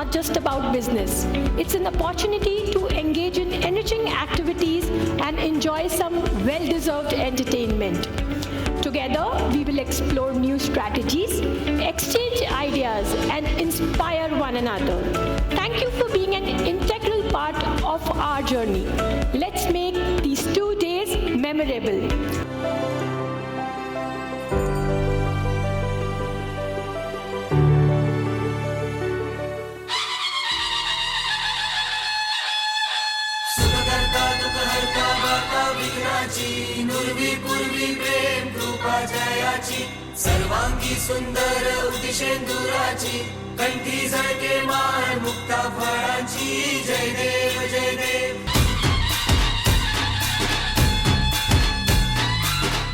not just about business. It's an opportunity to engage in enriching activities and enjoy some well-deserved entertainment. Together, we will explore new strategies, exchange ideas, and inspire one another. Thank you for being an integral part of our journey. Let's make these 2 days memorable. नुर्वी पूर्वी प्रेम कृपा जयाची सर्वांगी सुंदर उदिशेंदुराची कंठी झळके माळ मुक्ता फळांची जय देव जय देव.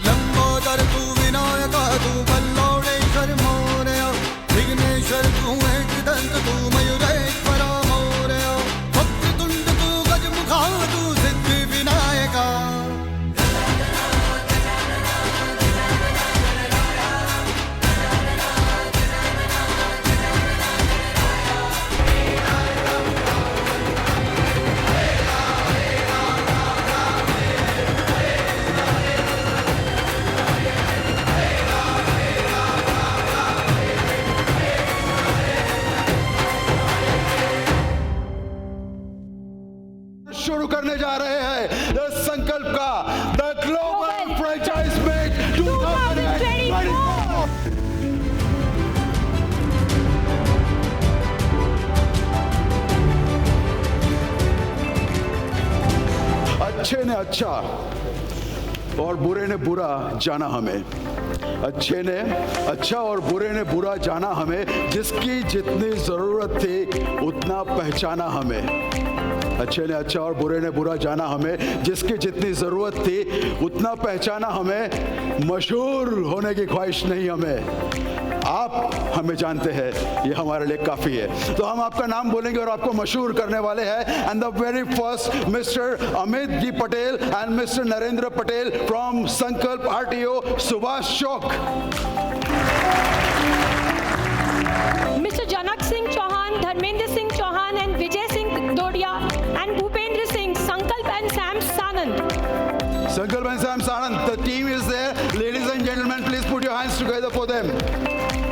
लंबोदर तू विनायका तू बल्लौडेश्वर मोरया विघ्नेश्वर तू एकदंत तू मयूरेश्वरा मोरया वक्रतुंड तू गजमुखा तू सिद्धी विनायका. शुरू करने जा रहे हैं द संकल्प का द ग्लोबल फ्रेंचाइज मीट 2024. अच्छे ने अच्छा और बुरे ने बुरा जाना हमें. अच्छे ने अच्छा और बुरे ने बुरा जाना हमें. जिसकी जितनी जरूरत थी उतना पहचाना हमें. अच्छे ने अच्छा और बुरे ने बुरा जाना हमें. जिसकी जितनी ज़रूरत थी उतना पहचाना हमें. मशहूर होने की ख्वाहिश नहीं हमें. आप हमें जानते हैं, ये हमारे लिए काफ़ी है. तो हम आपका नाम बोलेंगे और आपको मशहूर करने वाले हैं. And the very first mister Amit ji Patel and mister Narendra Patel from Sankalp RTO Subhash Chowk. Mr. Janak Singh Chauhan, Dharmendra Singh Chauhan, and Vijay Singh Dodia, and Bhupendra Singh, Sankalp and Sam Sanand. Sankalp and Sam Sanand, the team is there. Ladies and gentlemen, please put your hands together for them.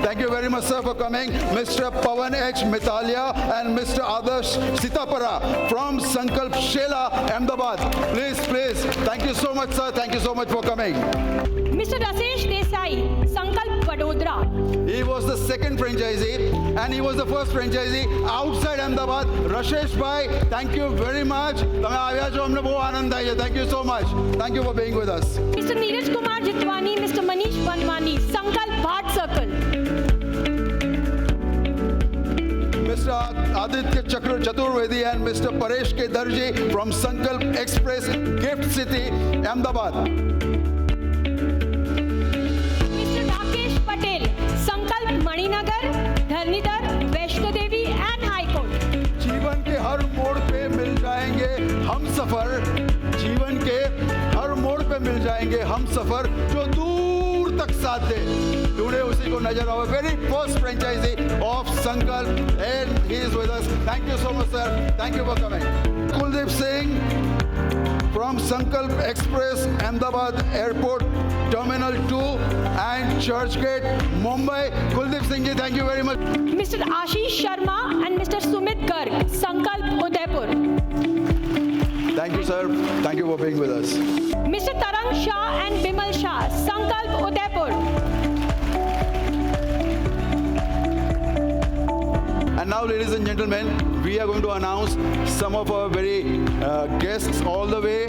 Thank you very much, sir, for coming. Mr. Pawan H. Mitalia and Mr. Adarsh Sitapara from Sankalp Shela, Ahmedabad. Please. Thank you so much, sir. Thank you so much for coming. Mr. Rasesh Desai, Sankalp Vadodara. He was the second franchisee and he was the first franchisee outside Ahmedabad. Rashesh bhai, thank you very much. તમે આવ્યા છો, અમને બહુ આનંદ થાય છે. Thank you so much. Thank you for being with us. Mr. Neeraj Kumar Jitwani, Mr. Manish Banwani, Sankalp Bhat Circle. Mr. Aditya Chaturvedi and Mr. Paresh K. Darji from Sankalp Express Gift City, Ahmedabad. Mr. Rakesh Patel, Sankalp Maninagar, Dharnidar, Vaishno Devi and High Court. जीवन के हर मोड़ पे मिल जाएंगे हम सफर. जीवन के हर मोड़ पे मिल जाएंगे हम सफर जो दूर तक साथ दे. टुडे उसी को नजर आओ. वेरी फर्स्ट फ्रेंचाइजी ऑफ संकल्प and he is with us. Thank you so much sir. Thank you for coming. Kuldeep Singh from संकल्प express Ahmedabad Airport Terminal 2 and Churchgate, Mumbai. Kuldeep Singh ji, thank you very much. Mr. Ashish Sharma and Mr. Sumit Garg, Sankalp Udaipur. Thank you, sir. Thank you for being with us. Mr. Tarang Shah and Bimal Shah, Sankalp Udaipur. And now, ladies and gentlemen, we are going to announce some of our very guests all the way,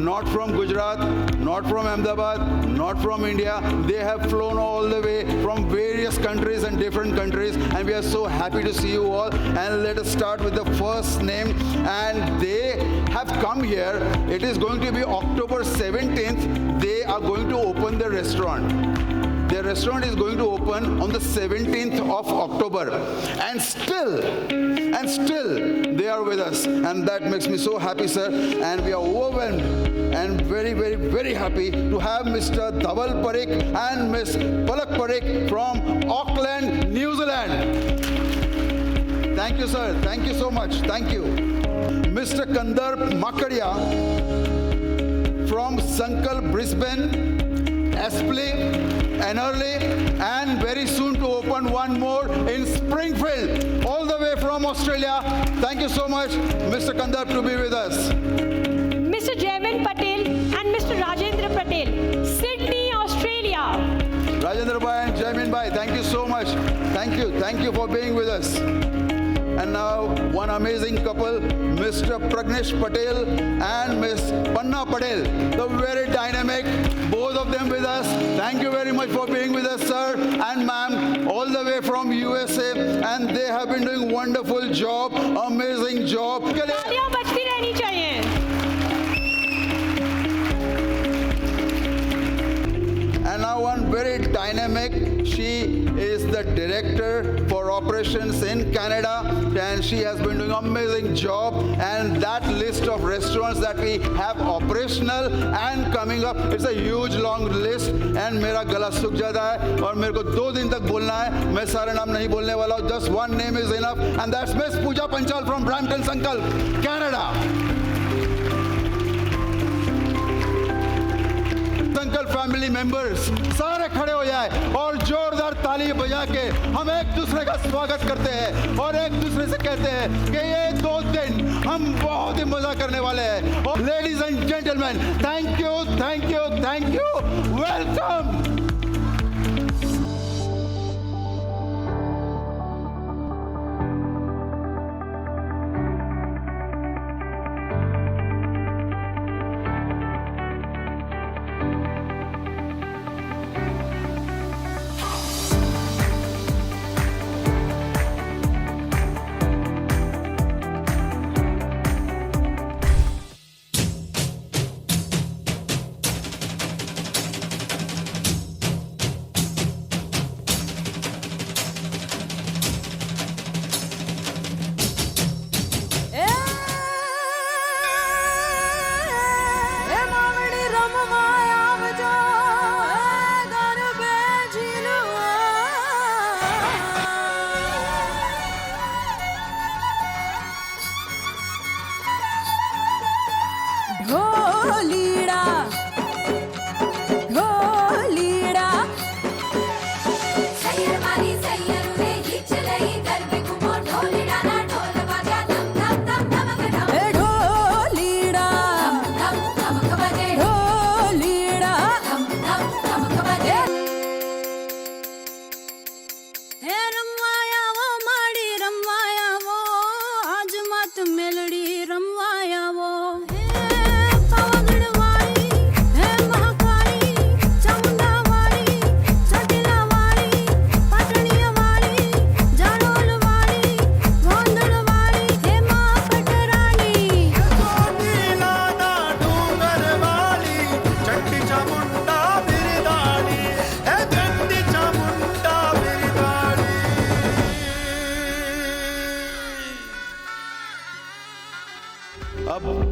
not from Gujarat, not from Ahmedabad, not from India. They have flown all the way from various countries and different countries, and we are so happy to see you all. And let us start with the first name, and they have come here. It is going to be October 17th. They are going to open the restaurant. Their restaurant is going to open on the 17th of October, and still they are with us, and that makes me so happy, sir. And we are overwhelmed and very, very, very happy to have Mr. Dhaval Parikh and Miss Palak Parikh from Auckland, New Zealand. Thank you, sir. Thank you so much. Thank you. Mr. Kandarp Makadia from Sankalp Brisbane, Aspley, Enerly, and very soon to open one more in Springfield, all the way from Australia. Thank you so much, Mr. Kandarp, to be with us. Mr. Jaimin Patel and Mr. Rajendra Patel, Sydney, Australia. Rajendra Bhai and Jaimin Bhai, thank you so much. Thank you for being with us. And now one amazing couple, Mr. Pragnesh Patel and Miss Panna Patel, the very dynamic, both of them with us. Thank you very much for being with us, sir and ma'am, all the way from USA, and they have been doing wonderful job, amazing job. तालियां बजती रहनी चाहिए. And now one very dynamic, she is the director for operations in Canada, and she has been doing amazing job, and that list of restaurants that we have operational and coming up, it's a huge long list, and मेरा गला सूख जाता है और मेरे को 2 दिन तक बोलना है. मैं सारे नाम नहीं बोलने वाला हूँ, just one name is enough, and that's Miss Pooja Panchal from Brampton, Sankalp, Canada. संकल्प फैमिली मेंबर्स सारे खड़े हो जाए और जोरदार ताली बजा के हम एक दूसरे का स्वागत करते हैं और एक दूसरे से कहते हैं कि ये 2 दिन हम बहुत ही मजा करने वाले हैं. और ladies and gentleman, thank you, welcome.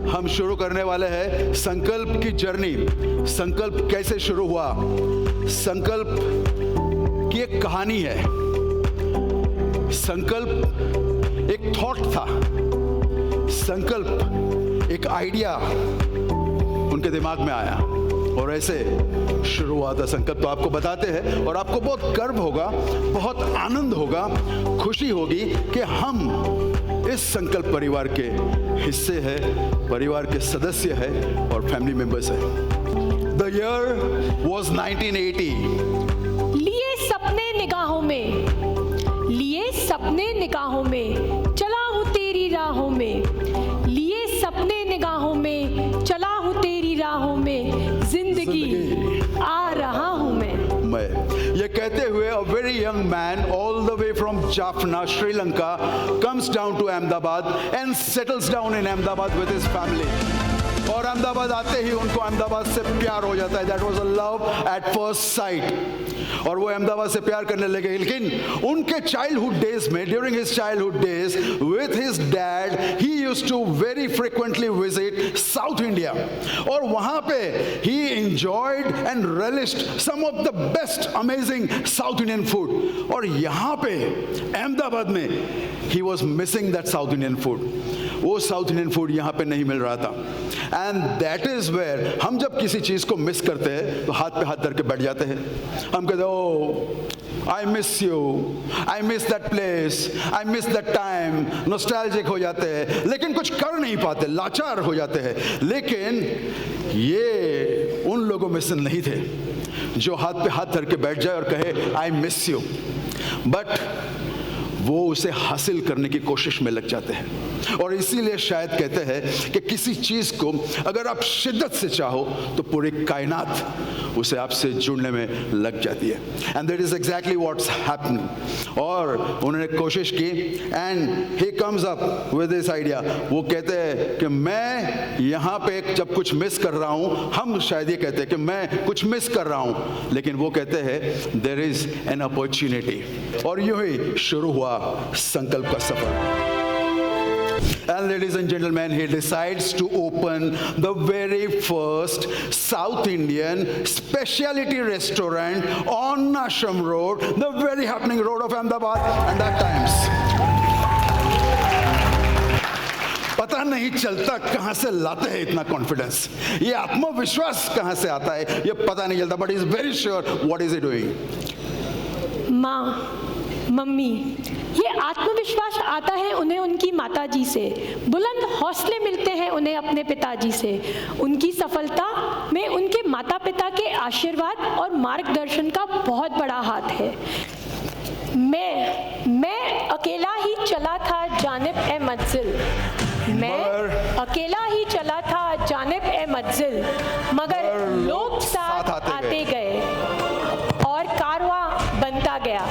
हम शुरू करने वाले हैं संकल्प की जर्नी. संकल्प कैसे शुरू हुआ, संकल्प की एक कहानी है. संकल्प एक थॉट था, संकल्प एक आइडिया उनके दिमाग में आया और ऐसे शुरू हुआ था संकल्प. तो आपको बताते हैं और आपको बहुत गर्व होगा, बहुत आनंद होगा, खुशी होगी कि हम इस संकल्प परिवार के हिस्से हैं, परिवार के सदस्य हैं और फैमिली मेंबर्स हैं. The year was 1980. लिए सपने निगाहों में, लिए सपने निगाहों में, चला हूँ तेरी राहों में. लिए सपने निगाहों में, चला हूँ तेरी राहों में, जिंदगी आ रहा हूँ मैं. ये कहते हुए a very young man all the way from Jaffna, Sri Lanka comes down to Ahmedabad and settles down in Ahmedabad with his family. और अहमदाबाद आते ही उनको अहमदाबाद से प्यार हो जाता है. That was a love at first sight. और वो अहमदाबाद से प्यार करने लगे. लेकिन उनके चाइल्डहुड डेज में, during his childhood days with his dad, he used to very frequently visit south India. और वहाँ पे ही enjoyed and relished some of the best amazing South Indian food. और यहाँ पे अहमदाबाद में he was missing that South Indian food. वो south Indian food यहाँ पे नहीं मिल रहा था. एंड दैट इज वेयर हम जब किसी चीज़ को मिस करते हैं तो हाथ पे हाथ धर के बैठ जाते हैं. हम कहते हैं oh I miss you, I miss that place, I miss that time, nostalgic हो जाते हैं, लेकिन कुछ कर नहीं पाते, लाचार हो जाते हैं. लेकिन ये उन लोगों में से नहीं थे जो हाथ पे हाथ धर के बैठ जाए और कहे आई मिस यू, बट वो उसे हासिल करने की कोशिश में लग जाते हैं. और इसीलिए शायद कहते हैं कि किसी चीज़ को अगर आप शिद्दत से चाहो तो पूरी कायनात उसे आपसे जुड़ने में लग जाती है. And that is exactly what's happening. और उन्होंने कोशिश की and he comes up with this idea. वो कहते हैं कि मैं यहाँ पे जब कुछ मिस कर रहा हूँ, हम शायद ये कहते हैं कि मैं कुछ मिस कर रहा हूँ, लेकिन वो कहते हैं देयर इज एन अपॉर्चुनिटी. और यूं ही शुरू हुआ संकल्प का सफर. And ladies and gentlemen, he decides to open the very first South Indian specialty restaurant on Ashram Road, the very happening road of Ahmedabad at that times. पता नहीं चलता कहाँ से लाते हैं इतना कॉन्फिडेंस, ये आत्मविश्वास कहाँ से आता है ये पता नहीं चलता. But he is very sure what is he doing. माँ, मम्मी, ये आत्मविश्वास आता है उन्हें उनकी माताजी से, बुलंद हौसले मिलते हैं उन्हें अपने पिताजी से. उनकी सफलता में उनके माता पिता के आशीर्वाद और मार्गदर्शन का बहुत बड़ा हाथ है. मैं अकेला ही चला था जानिब ए मंजिल, मैं अकेला ही चला था जानिब ए मंजिल, मगर लोग साथ आते गए और कारवां बनता गया.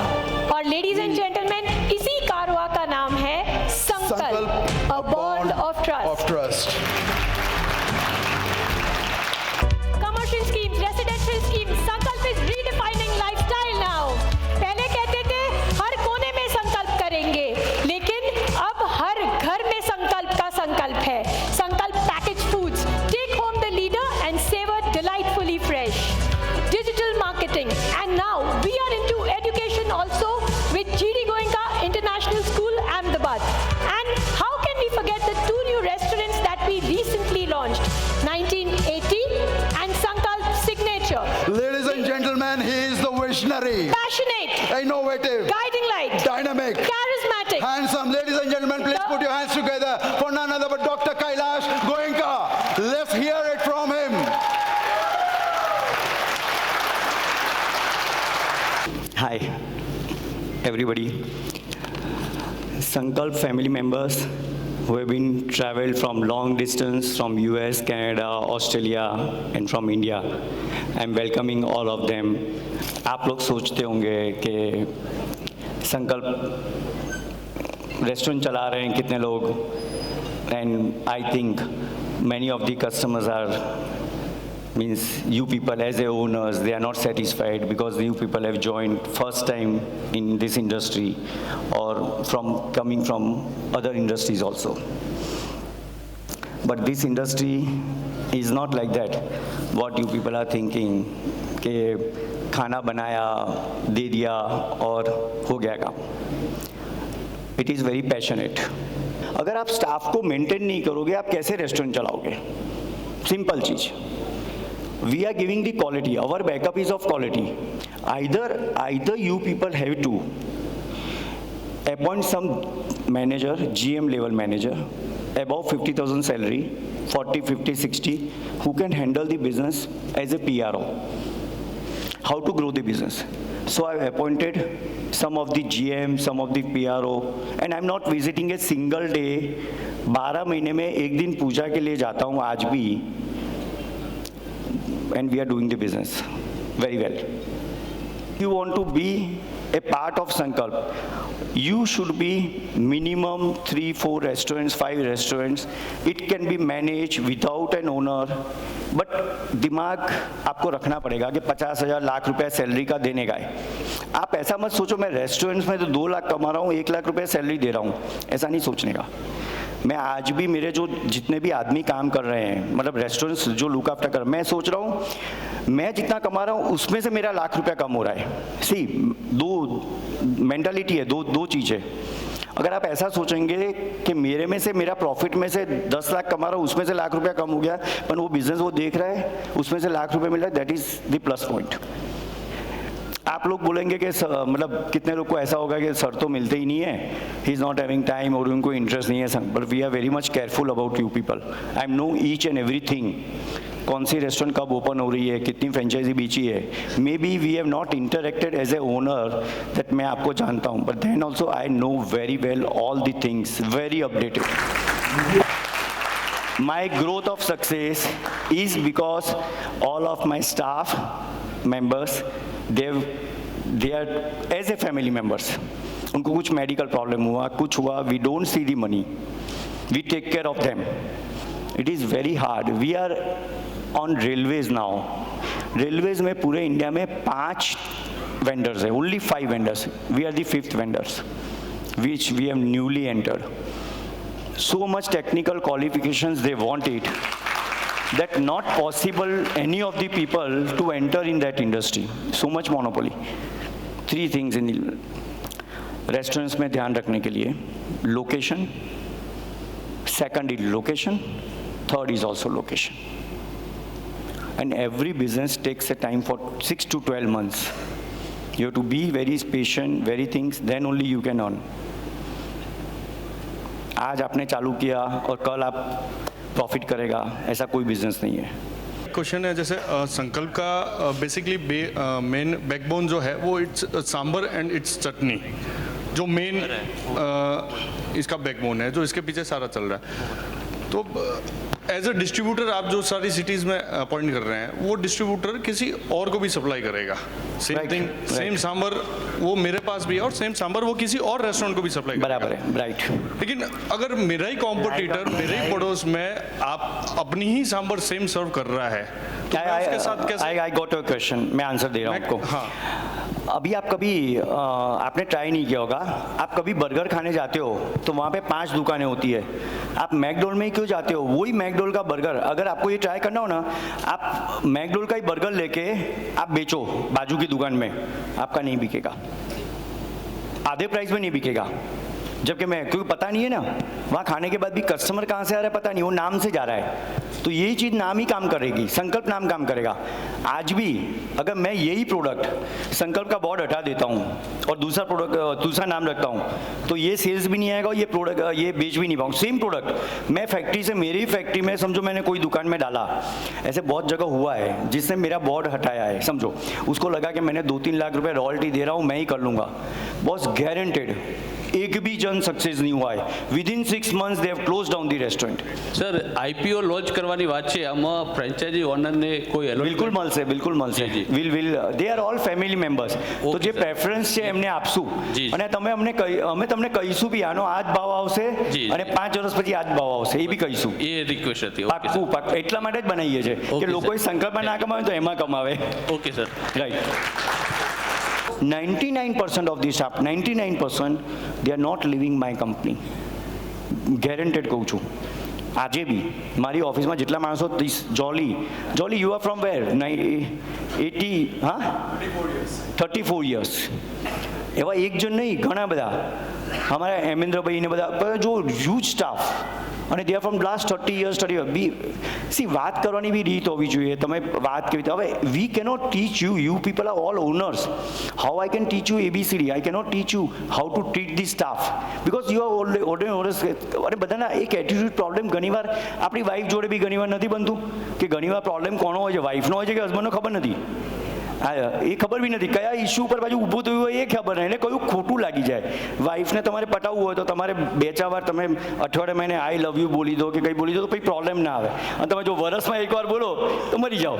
और लेडीज एंड जेंटलमैन, इसी कारवां का नाम है संकल्प, a bond of trust. Commercial scheme, residential scheme, संकल्प इज रीडिफाइनिंग लाइफस्टाइल नाउ. पहले कहते थे हर कोने में संकल्प करेंगे, लेकिन अब हर घर में संकल्प का संकल्प है. Sankalp package foods, take home the leader and savour delightfully fresh, digital marketing, and now we are into education also with GD Goenka International School, Ahmedabad. And how can we forget the two new restaurants that we recently launched, 1980 and Sankalp Signature. Ladies and gentlemen, he is the visionary, Passionate, innovative, guiding light, dynamic, charismatic, handsome. Ladies and gentlemen, please put your hands together for none other but Dr. Kailash Goenka. Let's hear it from him. Hi, everybody. Sankalp family members who have been traveled from long distance from US, Canada, Australia and from India. I'm welcoming all of them. आप लोग सोचते होंगे कि संकल्प restaurant चला रहे हैं कितने लोग, and I think many of the customers are means you people as the owners, they are not satisfied because you people have joined first time in this industry or coming from other industries also. But this industry is not like that. What you people are thinking कि खाना बनाया दे दिया और हो गया काम. It is very passionate. अगर आप स्टाफ को मेंटेन नहीं करोगे आप कैसे रेस्टोरेंट चलाओगे? सिंपल चीज. We are giving the quality. Our backup is of quality. Either you people have to appoint some manager, GM level manager, above 50,000 salary, 40, 50, 60, who can handle the business as a PRO. How to grow the business. So I have appointed some of the GM, some of the PRO, and I'm not visiting a single day. 12 महीने में एक दिन पूजा के लिए जाता हूँ आज भी. And we are doing the business very well. If you want to be a part of Sankalp, you should be minimum 3-4 restaurants, 5 restaurants. It can be managed without an owner, but दिमाग आपको रखना पड़ेगा कि 50,000 लाख रुपया salary का देने का है. आप ऐसा मत सोचो मैं रेस्टोरेंट्स में तो 2 लाख कमा रहा हूँ, 1 लाख रुपया सैलरी दे रहा हूँ, ऐसा नहीं सोचने का. मैं आज भी मेरे जो जितने भी आदमी काम कर रहे हैं, मतलब रेस्टोरेंट्स जो लुक आफ्टर कर, मैं सोच रहा हूँ मैं जितना कमा रहा हूँ उसमें से मेरा लाख रुपया कम हो रहा है। सी, दो मेंटालिटी है, दो चीज़ें। अगर आप ऐसा सोचेंगे कि मेरे में से, मेरा प्रॉफिट में से 10 लाख कमा रहा हूँ, उसमें से लाख रुपया कम हो गया, पर वो बिजनेस वो देख रहा है उसमें से लाख रुपये मिल रहा है, that is the plus point. आप लोग बोलेंगे कि मतलब कितने लोग को ऐसा होगा कि सर तो मिलते ही नहीं है, he is not having time और उनको इंटरेस्ट नहीं है, but we are very much careful about you people. I am know each and everything, कौन सी रेस्टोरेंट कब ओपन हो रही है, कितनी फ्रेंचाइजी बेची है। Maybe we have not interacted as a owner that मैं आपको जानता हूँ, but then also I know very well all the things, very updated. My growth of success is because all of my staff members, they are as a family members. उनको कुछ medical problem हुआ, कुछ हुआ, we don't see the money, we take care of them. It is very hard. We are on railways now. Railways में पूरे India में 5 vendors है, only 5 vendors. We are the 5th vendors, which we have newly entered. So much technical qualifications they want it, that not possible any of the people to enter in that industry. So much monopoly. 3 things in the restaurants में ध्यान रखने के लिए: location, second is location, third is also location. And every business takes a time for 6 to 12 months. You have to be very patient, very things, then only you can earn. आज आपने चालू किया और कल आप प्रॉफिट करेगा, ऐसा कोई बिजनेस नहीं है। क्वेश्चन है, जैसे संकल्प का बेसिकली मेन बैकबोन जो है वो इट्स सांबर एंड इट्स चटनी, जो मेन इसका बैकबोन है, जो इसके पीछे सारा चल रहा है। तो एज अ डिस्ट्रीब्यूटर आप जो सारी सिटीज़ में अपॉइंट कर रहे हैं, वो डिस्ट्रीब्यूटर किसी और को भी सप्लाई करेगा। सेम थिंग, सेम सांबर वो मेरे पास भी है और सेम सांबर वो किसी और रेस्टोरेंट को भी सप्लाई करेगा। बराबर है, राइट। लेकिन अगर मेरा ही कॉम्पिटिटर मेरे ही पड़ोस में आप अपनी ही सांबर सेम सर्व कर रहा है, तो मैं उसके साथ कैसे? आई गॉट योर क्वेश्चन, मैं आंसर दे रहा हूँ आपको। हाँ, अभी आप कभी आपने ट्राई नहीं किया होगा, आप कभी बर्गर खाने जाते हो तो वहाँ पे 5 दुकानें होती है। आप मैकडोनल्ड में ही क्यों जाते हो? वही मैकडोनल्ड का बर्गर, अगर आपको ये ट्राई करना हो ना, आप मैकडोनल्ड का ही बर्गर लेके आप बेचो बाजू की दुकान में, आपका नहीं बिकेगा, आधे प्राइस में नहीं बिकेगा। जबकि क्योंकि पता नहीं है ना, वहाँ खाने के बाद भी कस्टमर कहाँ से आ रहा है पता नहीं, वो नाम से जा रहा है। तो यही चीज़ नाम ही काम करेगी, संकल्प नाम काम करेगा। आज भी अगर मैं यही प्रोडक्ट संकल्प का बोर्ड हटा देता हूँ और दूसरा नाम रखता हूँ, तो ये सेल्स भी नहीं आएगा, ये प्रोडक्ट ये बेच भी नहीं पाऊँ। सेम प्रोडक्ट मैं फैक्ट्री से, मेरी फैक्ट्री में समझो मैंने कोई दुकान में डाला, ऐसे बहुत जगह हुआ है जिसने मेरा बोर्ड हटाया है, समझो उसको लगा कि मैंने 2-3 लाख रुपए रॉयल्टी दे रहा हूँ, मैं ही कर लूँगा। बॉस गारंटेड एक भी जन सक्सेस नहीं हुआ है। Within 6 months they have closed down the restaurant. Sir IPO launch કરવાની વાત છે, આમાં ફ્રેન્ચાઇઝી ઓનરને કોઈ બિલકુલ મળશે, બિલકુલ મળશે. Will they are all family members. તો જે પ્રેફરન્સ છે એમને આપશું અને અમે તમને કહીશું બી આનો આ જ ભાવ આવશે અને 5 વર્ષ પછી આ જ ભાવ આવશે, એ બી કહીશું. એ રિક્વેસ્ટ હતી. પાક્કું એટલા માટે જ બનાવીએ છીએ કે લોકોએ સંકલ્પમાં ના કમાવે તો એમાં કમાવે. Okay sir, right. 99% of the staff, 99% they are not leaving my company. Guaranteed કહું છું. આજે બી મારી ઓફિસમાં જેટલા માણસો, જોલી યુ આર ફ્રોમ વેર? 80, હા 34 years. એવા એક જણ નહીં, ઘણા બધા અમારા હેમેન્દ્રભાઈ ને બધા જો હ્યુજ સ્ટાફ, અને they are from last 30 years. C વાત કરવાની બી રીત હોવી જોઈએ. તમે વાત કેવી રીતે, હવે we cannot teach you people are all owners. How I can teach you ABCD? I cannot teach you how to treat the staff, because you are already owners. અને બધાના એક એટીટ્યુડ પ્રોબ્લેમ ઘણીવાર આપણી વાઈફ જોડે બી ઘણીવાર નથી બનતું, કે ઘણીવાર પ્રોબ્લેમ કોનો હોય છે, વાઈફનો હોય છે કે હસબન્ડનો ખબર નથી. એ ખબર બી નથી કયા ઇશ્યુ ઉપર બાજુ ઊભું થયું હોય, એ ખબર નહીં, એને કયું ખોટું લાગી જાય. વાઈફને તમારે પટાવવું હોય તો તમારે 2-4 વાર તમે અઠવાડિયામાં એને આઈ લવ યુ બોલી દો કે કંઈ બોલી દો તો પછી પ્રોબ્લેમ ના આવે. અને તમે જો વરસમાં એકવાર બોલો તો મરી જાઓ.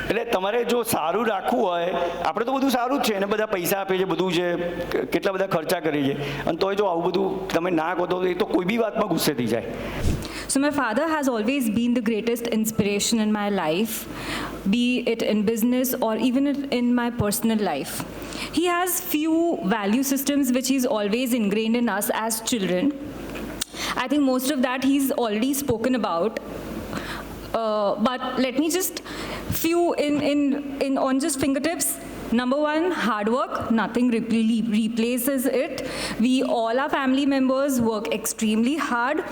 એટલે તમારે જો સારું રાખવું હોય, આપણે તો બધું સારું જ છે, એને બધા પૈસા આપે છે, બધું છે, કેટલા બધા ખર્ચા કરીએ છીએ, અને તોય જો આવું બધું તમે ના કહો તો એ તો કોઈ બી વાતમાં ગુસ્સે થઈ જાય. So my father has always been the greatest inspiration in my life, be it in business or even in my personal life. He has few value systems which he's always ingrained in us as children. I think most of that he's already spoken about. But let me just few in on just fingertips. Number one, hard work. Nothing really replaces it. We all our family members work extremely hard.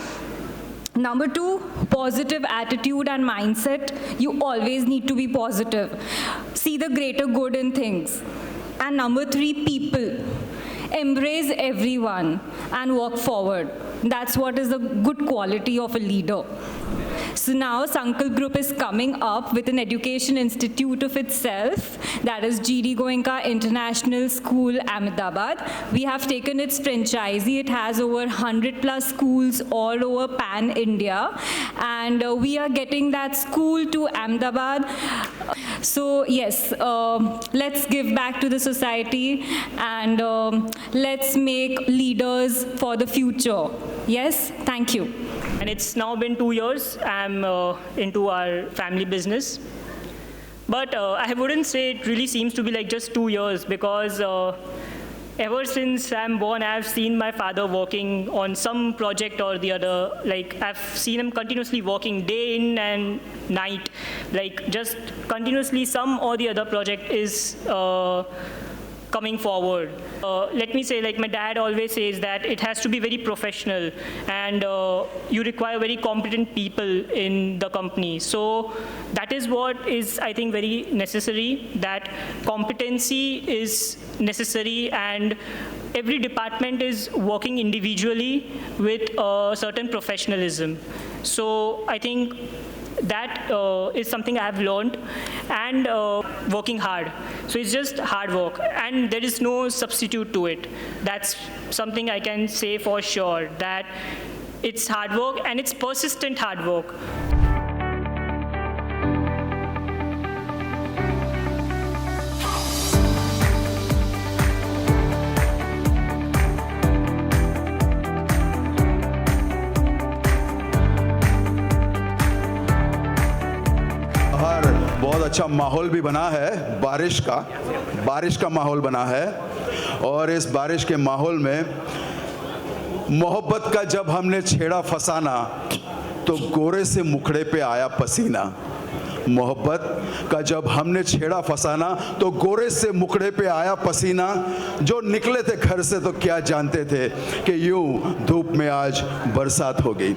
Number two, positive attitude and mindset. You always need to be positive. See the greater good in things. And number three, people. Embrace everyone and walk forward. That's what is a good quality of a leader. So now Sankalp Group is coming up with an education institute of itself, that is GD Goenka International School, Ahmedabad. We have taken its franchisee. It has over 100+ schools all over pan-India, and we are getting that school to Ahmedabad. So yes, let's give back to the society, and let's make leaders for the future. Yes, thank you. And it's now been 2 years I'm into our family business. But I wouldn't say it really seems to be like just 2 years, because ever since I'm born, I've seen my father working on some project or the other. Like, I've seen him continuously working day in and night. Like, just continuously some or the other project is coming forward. Let me say, like my dad always says, that it has to be very professional, and you require very competent people in the company. So that is what is, I think, very necessary, that competency is necessary, and every department is working individually with a certain professionalism. So I think that is something I have learned, and working hard. So it's just hard work, and there is no substitute to it. That's something I can say for sure, that it's hard work, and it's persistent hard work. बहुत अच्छा माहौल भी बना है, बारिश का माहौल बना है, और इस बारिश के माहौल में मोहब्बत का जब हमने छेड़ा फसाना तो गोरे से मुखड़े पे आया पसीना। मोहब्बत का जब हमने छेड़ा फसाना तो गोरे से मुखड़े पे आया पसीना। जो निकले थे घर से तो क्या जानते थे कि यूं धूप में आज बरसात हो गई।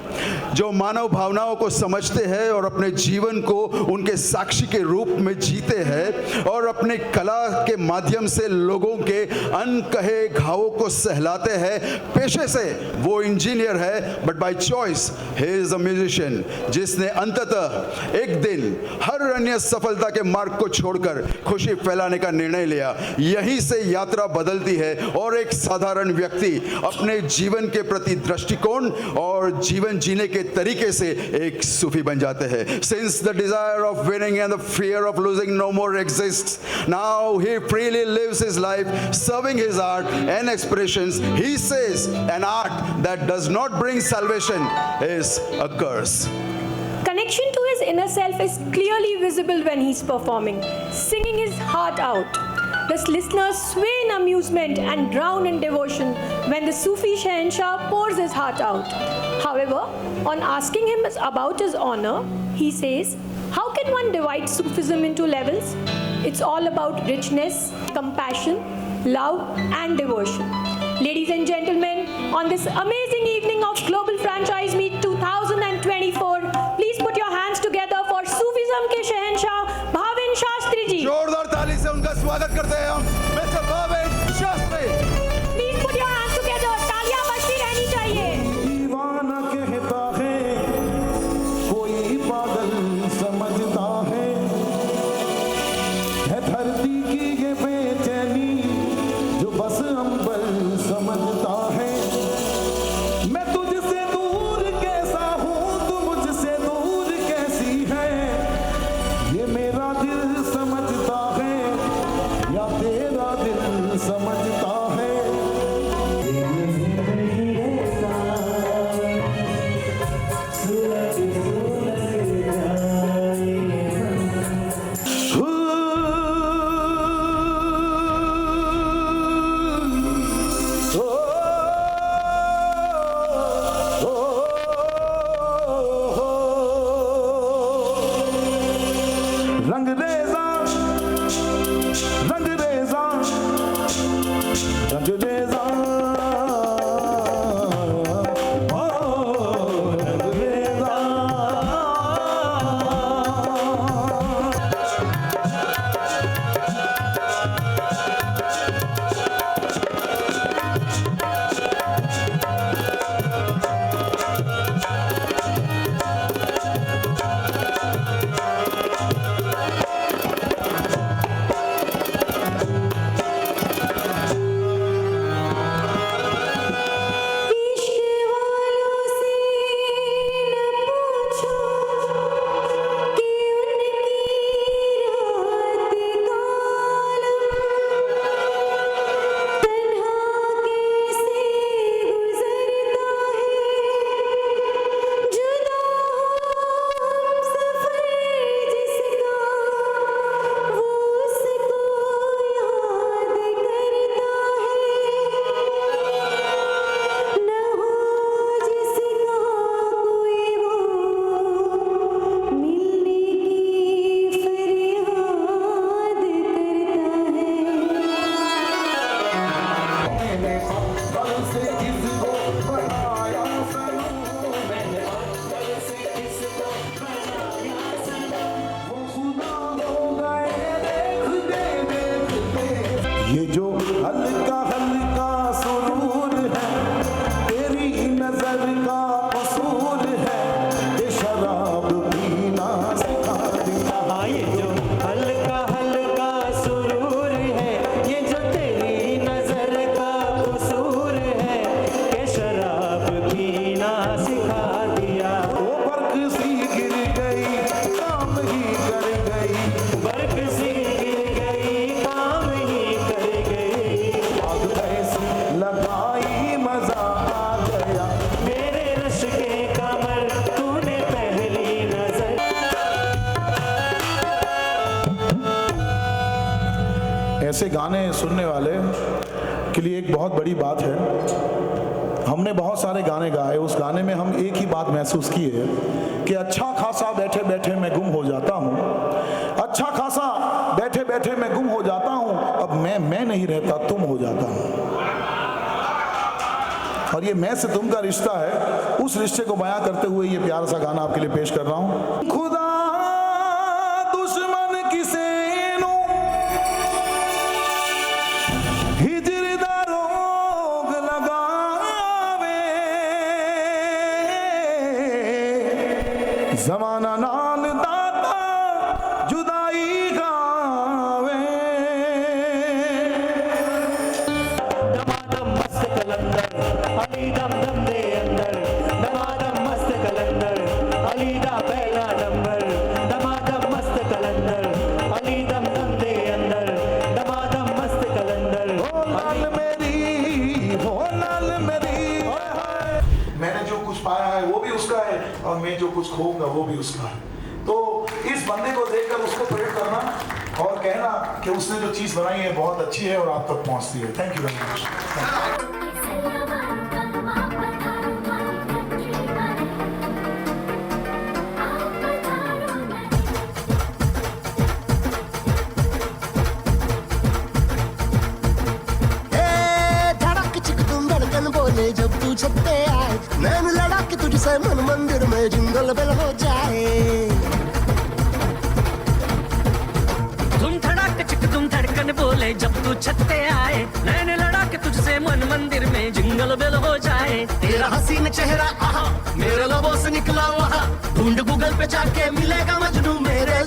जो मानव भावनाओं को समझते हैं और अपने जीवन को उनके साक्षी के रूप में जीते हैं और अपने कला के माध्यम से लोगों के अनकहे घावों को सहलाते हैं। पेशे से वो इंजीनियर है, but by choice he is a musician, जिसने अंततः एक दिन हर अन्य सफलता के मार्ग को छोड़कर खुशी फैलाने का निर्णय लिया। यहीं से यात्रा बदलती है और एक साधारण व्यक्ति अपने जीवन के प्रति दृष्टिकोण और जीवन जीने के तरीके से एक सूफी बन जाते हैं। Since the desire of winning and the fear of losing no more exists, now he freely lives his life serving his art and expressions. He says an art that does not bring salvation is a curse. Connection to his inner self is clearly visible when he's performing, singing his heart out. The listeners sway in amusement and drown in devotion when the Sufi Shahenshah pours his heart out. However, on asking him about his honor, he says, how can one divide Sufism into levels? It's all about richness, compassion, love and devotion. Ladies and gentlemen, on this amazing evening of Global Franchise Meet 2024, please put your hands together for Sufism के शहंशाह भाविन शास्त्री जी। जोरदार ताली से उनका स्वागत करते हैं हम, mister Bhavin Shastri. Please put your hands together, तालियां बजती रहनी चाहिए। दीवाना कहता है, कोई पागल समझता है धरती की ये बेचैनी जो बस अंबर समझता है। मैं तुझसे दूर कैसा हूँ, तू मुझसे दूर कैसी है, ये मेरा दिल समझता है या तेरा ये जो हल्का हल्का सुरूर है तेरी नजर का कसूर है, ये शराब पीना सिखा दिया। ये जो हल्का हल्का सुरूर है, ये जो तेरी नजर का कसूर है, ये शराब पीना सिखा दिया। वो बर्क सी गिर गई काम ही कर गई, बर्क सी गिर गई काम ही कर गई। आग ऐसी लगाई मजा आ गया। मेरे रश के कमर तूने पहली नजर। ऐसे गाने सुनने वाले के लिए एक बहुत बड़ी बात है। हमने बहुत सारे गाने गाए, उस गाने में हम एक ही बात महसूस की है कि अच्छा खासा बैठे बैठे मैं गुम हो जाता हूँ, अच्छा खासा बैठे बैठे मैं गुम हो जाता हूँ, अब मैं नहीं रहता तुम हो जाता हूँ। और ये मैं से तुम का रिश्ता है, उस रिश्ते को बयां करते हुए ये प्यारा सा गाना आपके लिए पेश कर रहा हूँ। खुदा दुश्मन किसे नु हिजर दा रोग लगावे, जमाना नाल दाता जुदाई गावे। दमादम मस्त कलंदर अली दम दम दे अंदर, दमादम मस्त कलंदर अली दा पहला नंबर। दमादम मस्त कलंदर अली दम दम दे अंदर, दमादम मस्त कलंदर। हो लाल मेरी, हो लाल मेरी। मैंने जो कुछ पाया है वो भी उसका है, और मैं जो कुछ खोऊंगा वो भी उसका है। तो इस बंदे को देखकर उसको प्रेरित करना और कहना कि उसने जो चीज़ बनाई है बहुत अच्छी है और आप तक पहुंचती है। Thank you very much. धड़क चिक तुम धड़कन बोले जब तू छत्ते आए, नैन लड़ा के तुझसे मन मंदिर में जिंगल बेल हो जाए। तुम धड़क चिक तुम धड़कन बोले जब तू छत्ते आए, नैन लड़ा के तुझसे मन मंदिर में जिंगल बेल हो जाए। तेरा हसीन चेहरा आहा मेरे लबों से निकला वहा, ढूंढ गूगल पे जाके मिलेगा मजनू मेरे